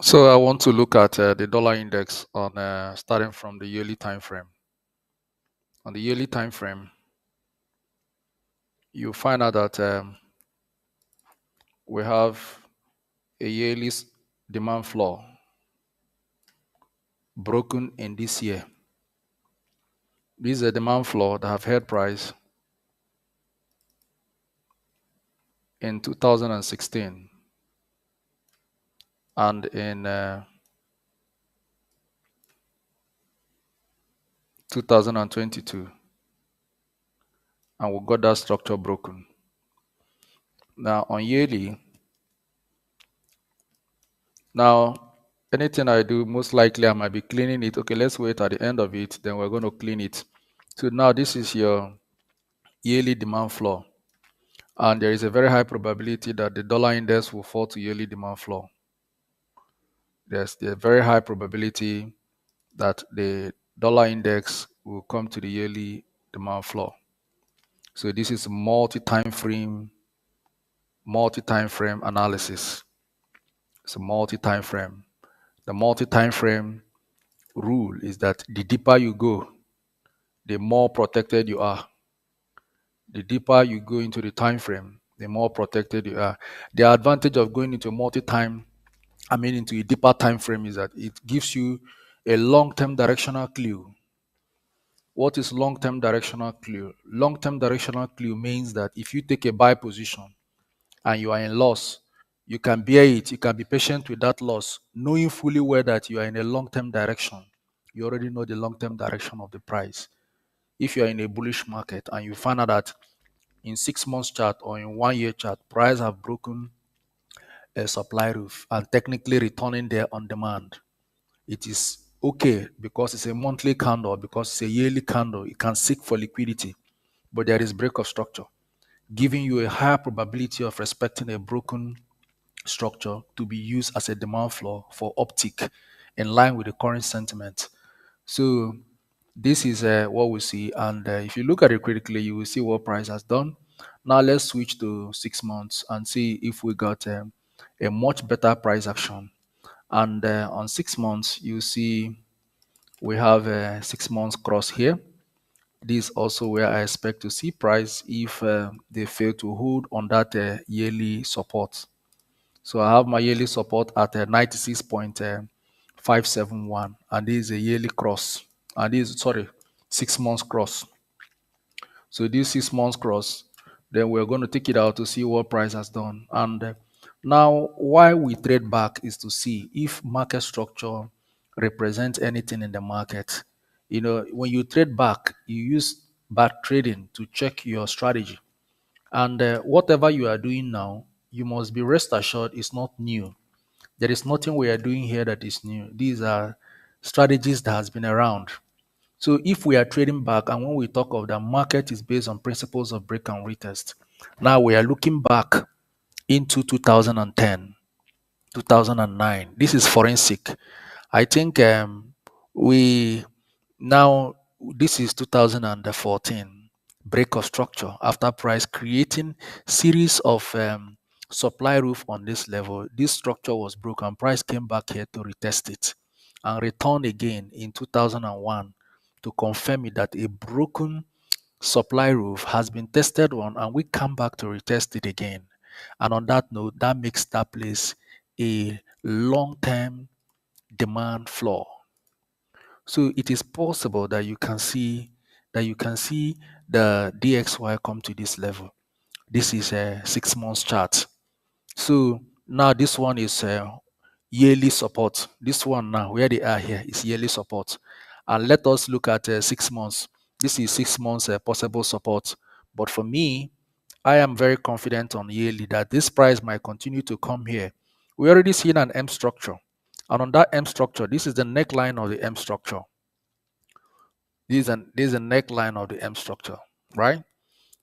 So I want to look at the dollar index on starting from the yearly time frame. On the yearly time frame, you find out that we have a yearly demand floor broken in this year. This is a demand floor that have held price in 2016 and in 2022, and we got that structure broken. Now on yearly, now anything I do, most likely I might be cleaning it. Okay, let's wait at the end of it, then we're going to clean it. So now this is your yearly demand floor, and there is a very high probability that the dollar index will fall to yearly demand floor. There's a very high probability that the dollar index will come to the yearly demand floor. So this is multi-time frame analysis. It's a multi-time frame. The multi-time frame rule is that the deeper you go, the more protected you are. The deeper you go into the time frame, the more protected you are. The advantage of going into into a deeper time frame is that it gives you a long-term directional clue. What is long-term directional clue? Long-term directional clue means that if you take a buy position and you are in loss, you can bear it. You can be patient with that loss, knowing fully well that you are in a long-term direction. You already know the long-term direction of the price. If you are in a bullish market and you find out that in 6 months chart or in 1 year chart, price have broken a supply roof and technically returning there on demand, it is okay because it's a monthly candle, because it's a yearly candle. It can seek for liquidity, but there is break of structure, giving you a higher probability of respecting a broken structure to be used as a demand floor for uptick in line with the current sentiment. So this is what we see, and if you look at it critically, you will see what price has done. Now let's switch to 6 months and see if we got a much better price action. And on 6 months, you see we have a 6 months cross here. This is also where I expect to see price if they fail to hold on that yearly support. So I have my yearly support at 96.571, and this is a yearly cross. And this is, sorry, 6 months cross. So this 6 months cross, then we're going to take it out to see what price has done. And now why we trade back is to see if market structure represents anything in the market. You know, when you trade back, you use back trading to check your strategy. And whatever you are doing now, you must be rest assured it's not new. There is nothing we are doing here that is new. These are strategies that has been around. So if we are trading back, and when we talk of the market is based on principles of break and retest, now we are looking back into 2010, 2009. This is forensic. I think we now, this is 2014, break of structure after price creating series of supply roof on this level. This structure was broken. Price came back here to retest it and return again in 2001 to confirm it that a broken supply roof has been tested on, and we come back to retest it again. And on that note, that makes that place a long-term demand floor. So it is possible that you can see the DXY come to this level. This is a 6 months chart. So now this one is yearly support. This one now where they are here is yearly support. And let us look at 6 months. This is 6 months possible support. But for me, I am very confident on yearly that this price might continue to come here. We already seen an M structure. And on that M structure, this is the neckline of the M structure. This is a neckline of the M structure, right?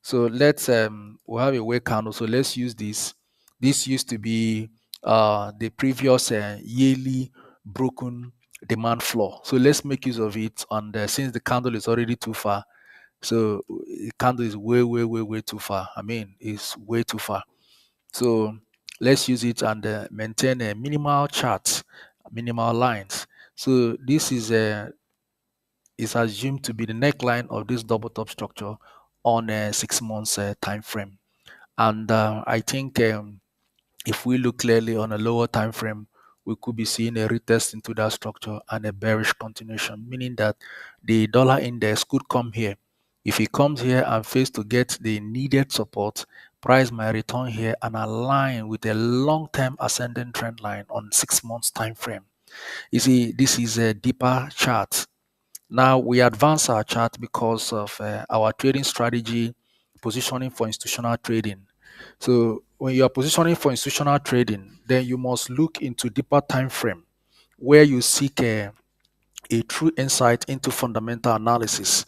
So let's we'll have a wake candle. So let's use this. This used to be the previous yearly broken demand floor. So let's make use of it. And since the candle is already too far, so the candle is way too far. I mean, it's way too far. So let's use it and maintain a minimal chart minimal lines. So this is assumed to be the neckline of this double top structure on a 6 months time frame. And I think if we look clearly on a lower time frame, we could be seeing a retest into that structure and a bearish continuation, meaning that the dollar index could come here. If it comes here and fails to get the needed support, price might return here and align with a long-term ascending trend line on 6 months time frame. You see, this is a deeper chart. Now we advance our chart because of our trading strategy, positioning for institutional trading. So when you are positioning for institutional trading, then you must look into deeper time frame where you seek a true insight into fundamental analysis.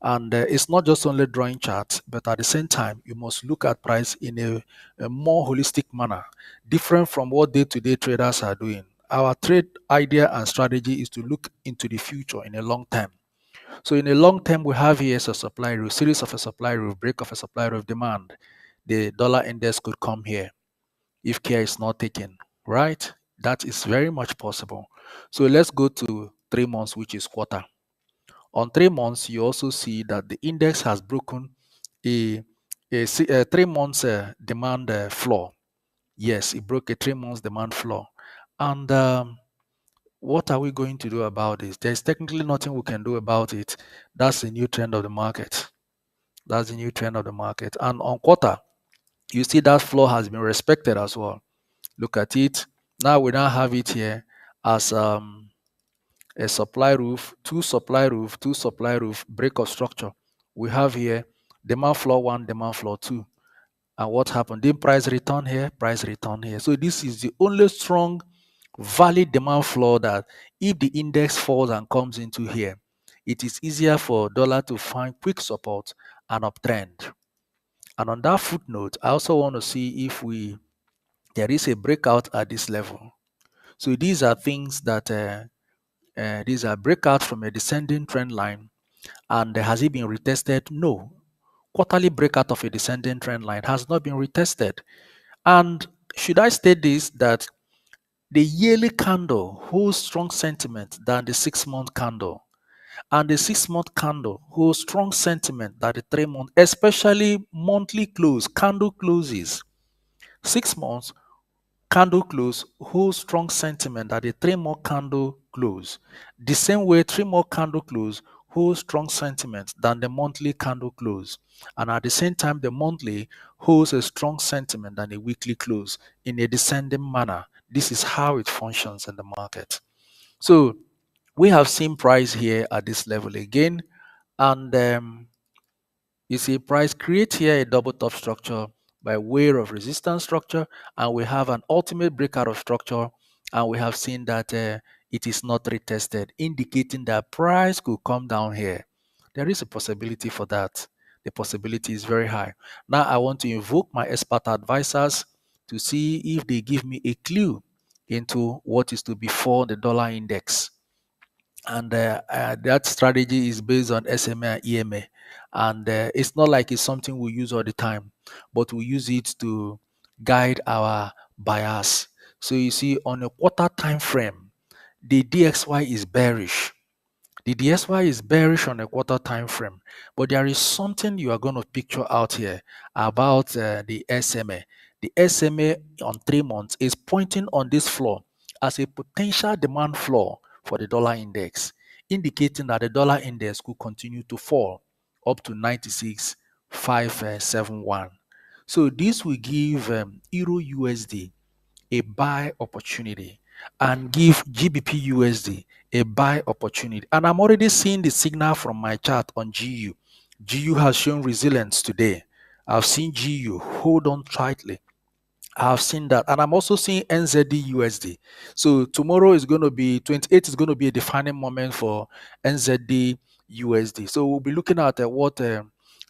And it's not just only drawing charts, but at the same time, you must look at price in a more holistic manner, different from what day-to-day traders are doing. Our trade idea and strategy is to look into the future in a long term. So in a long term, we have here a supply roof, series of a supply roof, break of a supply roof demand. The dollar index could come here if care is not taken, right? That is very much possible. So let's go to 3 months, which is quarter. On 3 months, you also see that the index has broken a 3 months demand floor. Yes, it broke a 3 months demand floor. And what are we going to do about this? There's technically nothing we can do about it. That's the new trend of the market. That's the new trend of the market. And on quarter, you see that floor has been respected as well. Look at it. Now we now have it here as a supply roof, two supply roof, break of structure. We have here demand floor one, demand floor two. And what happened? Then price return here, price return here. So this is the only strong valid demand floor that if the index falls and comes into here, it is easier for dollar to find quick support and uptrend. And on that footnote, I also want to see if there is a breakout at this level. So these are things that these are breakout from a descending trend line. And has it been retested? No. Quarterly breakout of a descending trend line has not been retested. And should I state this, that the yearly candle holds strong sentiment than the 6 month candle, and the 6 month candle holds strong sentiment than the 3 month, especially monthly close candle closes. 6 months candle close holds strong sentiment that the 3 month candle close. The same way 3 month candle close holds strong sentiment than the monthly candle close. And at the same time, the monthly holds a strong sentiment than a weekly close in a descending manner. This is how it functions in the market. So we have seen price here at this level again, and you see price create here a double top structure by way of resistance structure, and we have an ultimate breakout of structure, and we have seen that it is not retested, indicating that price could come down here. There is a possibility for that. The possibility is very high. Now I want to invoke my expert advisors to see if they give me a clue into what is to be for the dollar index. And that strategy is based on SMA and EMA. And it's not like it's something we use all the time, but we use it to guide our bias. So you see, on a quarter time frame, the DXY is bearish. The DSY is bearish on a quarter time frame, but there is something you are going to picture out here about the SMA. The SMA on 3 months is pointing on this floor as a potential demand floor for the dollar index, indicating that the dollar index could continue to fall up to 96,571. So this will give Euro USD a buy opportunity and give GBP USD a buy opportunity. And I'm already seeing the signal from my chart on GU. GU has shown resilience today. I've seen GU hold on tightly. I've seen that. And I'm also seeing NZD USD. So tomorrow is going to be 28 is going to be a defining moment for NZD USD. So we'll be looking at what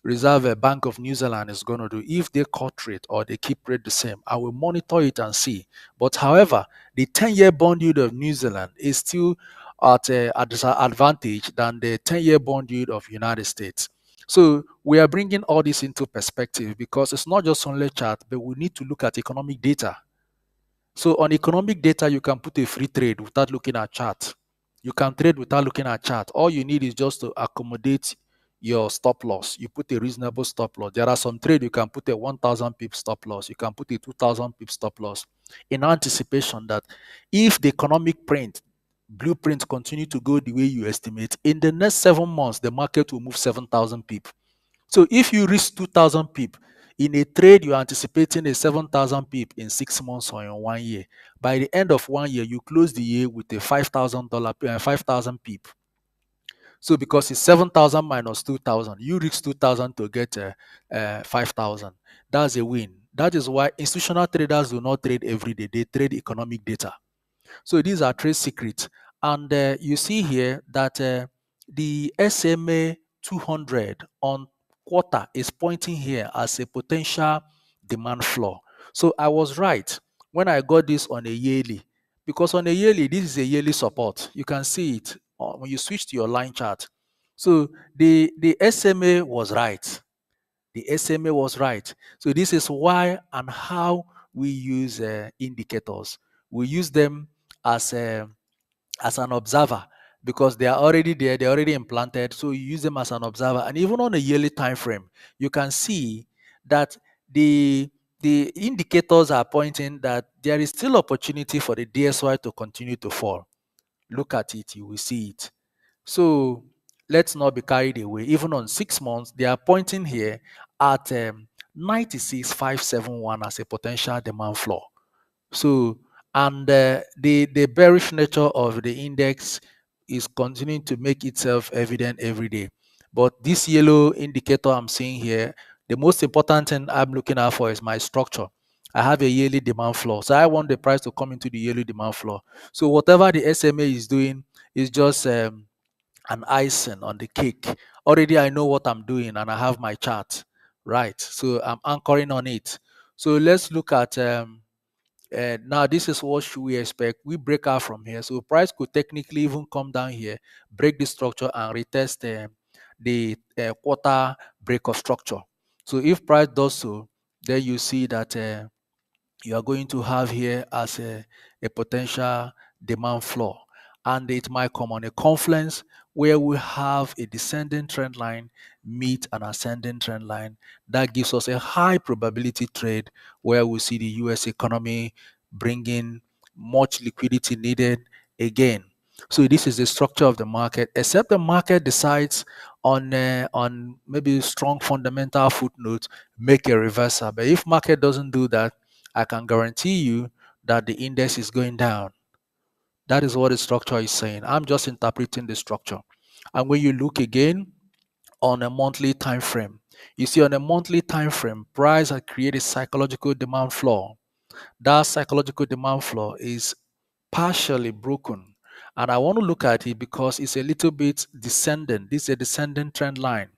Reserve Bank of New Zealand is going to do. If they cut rate or they keep rate the same, I will monitor it and see. But however, the 10-year bond yield of New Zealand is still at a disadvantage than the 10-year bond yield of United States. So we are bringing all this into perspective because it's not just only chart, but we need to look at economic data. So on economic data, you can put a free trade without looking at chart. You can trade without looking at chart. All you need is just to accommodate your stop loss. You put a reasonable stop loss. There are some trade you can put a 1,000 pip stop loss. You can put a 2,000 pip stop loss in anticipation that if the economic print blueprint continue to go the way you estimate, in the next 7 months, the market will move 7,000 pip. So if you risk 2,000 pip in a trade, you're anticipating a 7,000 pip in 6 months or in 1 year. By the end of 1 year, you close the year with a $5,000, 5,000 pip. So because it's 7,000 minus 2,000, you risk 2,000 to get 5,000. That's a win. That is why institutional traders do not trade every day. They trade economic data. So these are trade secrets. And you see here that the SMA 200 on quarter is pointing here as a potential demand floor. So I was right when I got this on a yearly, because on a yearly, this is a yearly support. You can see it when you switch to your line chart. So the SMA was right. The SMA was right. So this is why and how we use indicators. We use them as a as an observer because they are already there, they're already implanted. So you use them as an observer, and even on a yearly time frame, you can see that the indicators are pointing that there is still opportunity for the DSY to continue to fall. Look at it, you will see it. So let's not be carried away. Even on 6 months, they are pointing here at 96,571 as a potential demand floor. So, and the bearish nature of the index is continuing to make itself evident every day. But this yellow indicator I'm seeing here, the most important thing I'm looking out for is my structure. I have a yearly demand floor. So I want the price to come into the yearly demand floor. So whatever the SMA is doing is just an icing on the cake. Already I know what I'm doing and I have my chart, right? So I'm anchoring on it. So let's look at now this is what should we expect. We break out from here, so price could technically even come down here, break the structure and retest the quarter break of structure. So if price does so, then you see that you are going to have here as a potential demand floor, and it might come on a confluence where we have a descending trend line meet an ascending trend line. That gives us a high probability trade where we see the US economy bringing much liquidity needed again. So this is the structure of the market, except the market decides on maybe strong fundamental footnotes, make a reversal. But if market doesn't do that, I can guarantee you that the index is going down. That is what the structure is saying. I'm just interpreting the structure. And when you look again on a monthly time frame, you see on a monthly time frame, price has created psychological demand floor. That psychological demand floor is partially broken. And I want to look at it because it's a little bit descending. This is a descending trend line.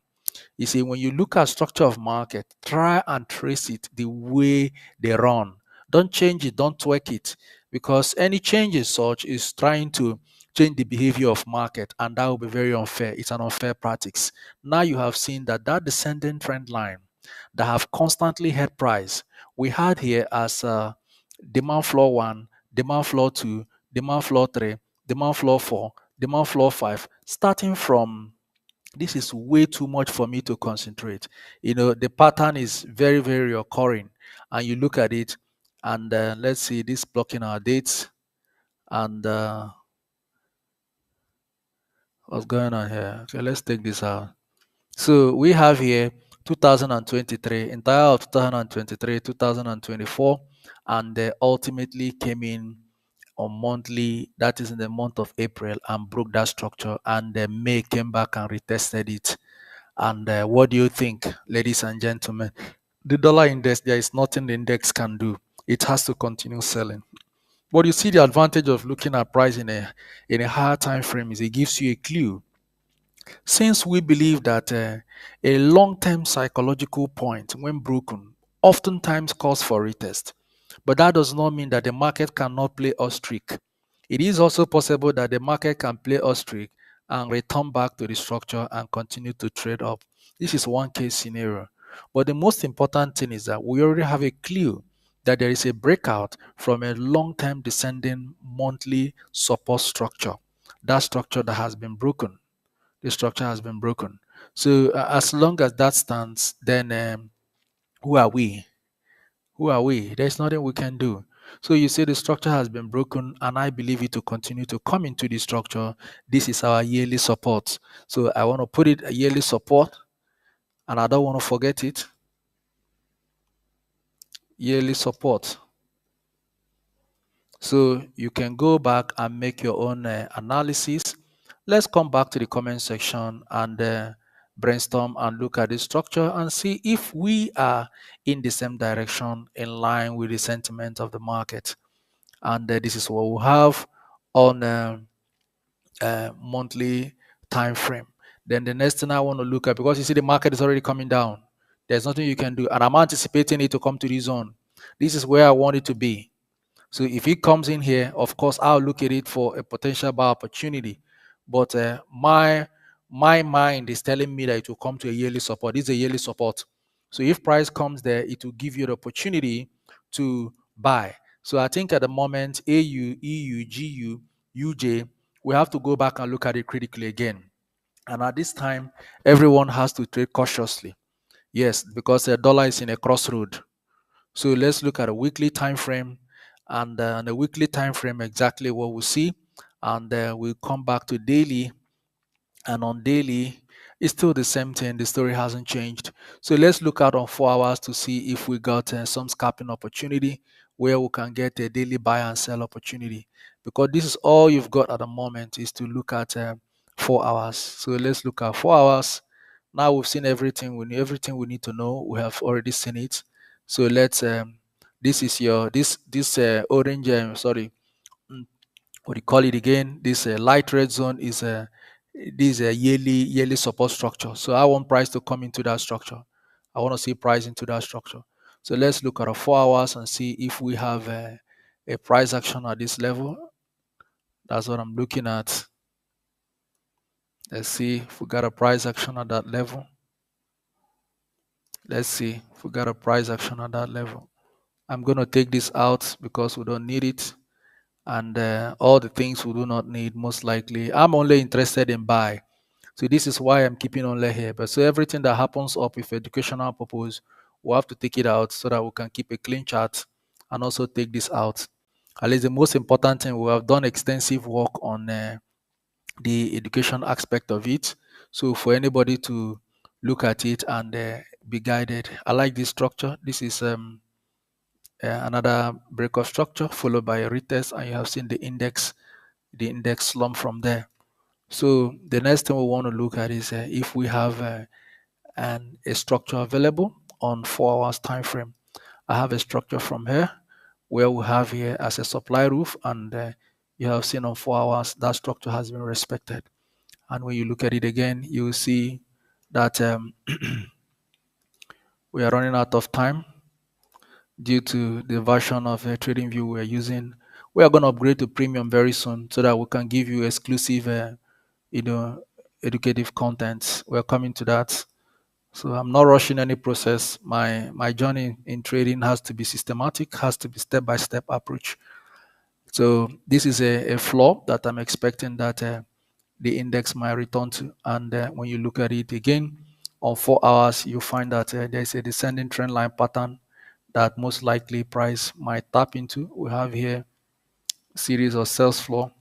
You see, when you look at structure of market, try and trace it the way they run. Don't change it, don't twerk it, because any change in such is trying to change the behavior of market, and that will be very unfair. It's an unfair practice. Now you have seen that descending trend line that have constantly held price, we had here as demand floor 1, demand floor 2, demand floor 3, demand floor 4, demand floor 5, starting from this is way too much for me to concentrate. The pattern is very, very occurring, and you look at it, and let's see this blocking our dates, and what's going on here? Okay, let's take this out. So we have here 2023, entire of 2023, 2024, and they ultimately came in on monthly, that is in the month of April, and broke that structure, and May came back and retested it. And what do you think, ladies and gentlemen? The dollar index, there is nothing the index can do. It has to continue selling. But you see the advantage of looking at price in a higher time frame is it gives you a clue. Since we believe that a long-term psychological point, when broken, oftentimes calls for retest, but that does not mean that the market cannot play us trick. It is also possible that the market can play us trick and return back to the structure and continue to trade up. This is one case scenario. But the most important thing is that we already have a clue that there is a breakout from a long-term descending monthly support structure. That structure that has been broken. The structure has been broken. So as long as that stands, then who are we? Who are we? There's nothing we can do. So you say the structure has been broken, and I believe it to continue to come into the structure. This is our yearly support. So I want to put it a yearly support, and I don't want to forget it. Yearly support. So you can go back and make your own analysis. Let's come back to the comment section and brainstorm and look at the structure and see if we are in the same direction in line with the sentiment of the market. And this is what we have on monthly time frame. Then the next thing I want to look at, because you see the market is already coming down, there's nothing you can do, and I'm anticipating it to come to this zone. This is where I want it to be. So if it comes in here, of course, I'll look at it for a potential buy opportunity. But my mind is telling me that it will come to a yearly support. This is a yearly support. So if price comes there, it will give you the opportunity to buy. So I think at the moment, AU, EU, GU, UJ, we have to go back and look at it critically again. And at this time, everyone has to trade cautiously. Yes, because the dollar is in a crossroad. So let's look at a weekly time frame, and on the weekly time frame, exactly what we see, and we'll come back to daily, and on daily, it's still the same thing. The story hasn't changed. So let's look out on 4 hours to see if we got some scalping opportunity where we can get a daily buy and sell opportunity. Because this is all you've got at the moment is to look at 4 hours. So let's look at 4 hours. Now we've seen everything we need. Everything we need to know. We have already seen it. So let's. This is your this orange. Sorry, mm, what do you call it again? This light red zone is a this is a yearly support structure. So I want price to come into that structure. I want to see price into that structure. So let's look at a 4 hours and see if we have a price action at this level. That's what I'm looking at. Let's see if we got a price action at that level. Let's see if we got a price action at that level. I'm going to take this out because we don't need it. And all the things we do not need, most likely. I'm only interested in buy. So this is why I'm keeping only here. But so everything that happens up with educational purpose, we have to take it out so that we can keep a clean chart and also take this out. At least the most important thing, we have done extensive work on the education aspect of it. So for anybody to look at it and be guided. I like this structure. This is another breakout structure followed by a retest, and you have seen the index slump from there. So the next thing we want to look at is if we have a structure available on 4 hours time frame. I have a structure from here where we have here as a supply roof, and you have seen on 4 hours that structure has been respected. And when you look at it again, you will see that we are running out of time due to the version of TradingView we're using. We are going to upgrade to premium very soon so that we can give you exclusive, you know, educative content. We're coming to that. So I'm not rushing any process. My journey in trading has to be systematic, has to be step-by-step approach. So this is a floor that I'm expecting that the index might return to. And when you look at it again on 4 hours, you find that there's a descending trend line pattern that most likely price might tap into. We have here a series of sales floor.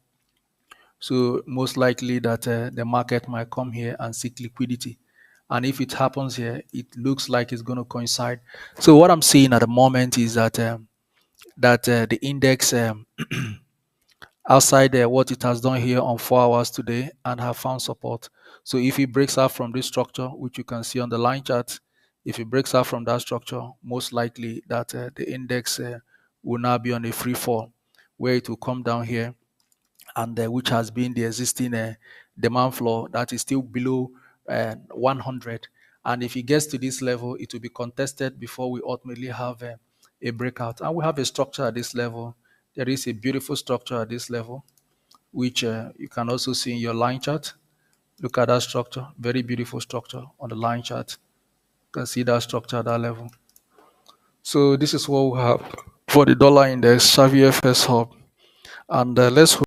So most likely that the market might come here and seek liquidity. And if it happens here, it looks like it's going to coincide. So what I'm seeing at the moment is that the index outside what it has done here on 4 hours today and have found support. So if it breaks out from this structure, which you can see on the line chart, if it breaks out from that structure, most likely that the index will now be on a free fall where it will come down here, and which has been the existing demand floor that is still below 100. And if it gets to this level, it will be contested before we ultimately have a breakout. And we have a structure at this level. There is a beautiful structure at this level, which you can also see in your line chart. Look at that structure, very beautiful structure on the line chart. You can see that structure at that level. So this is what we have for the dollar index, Shavyfxhub, and let's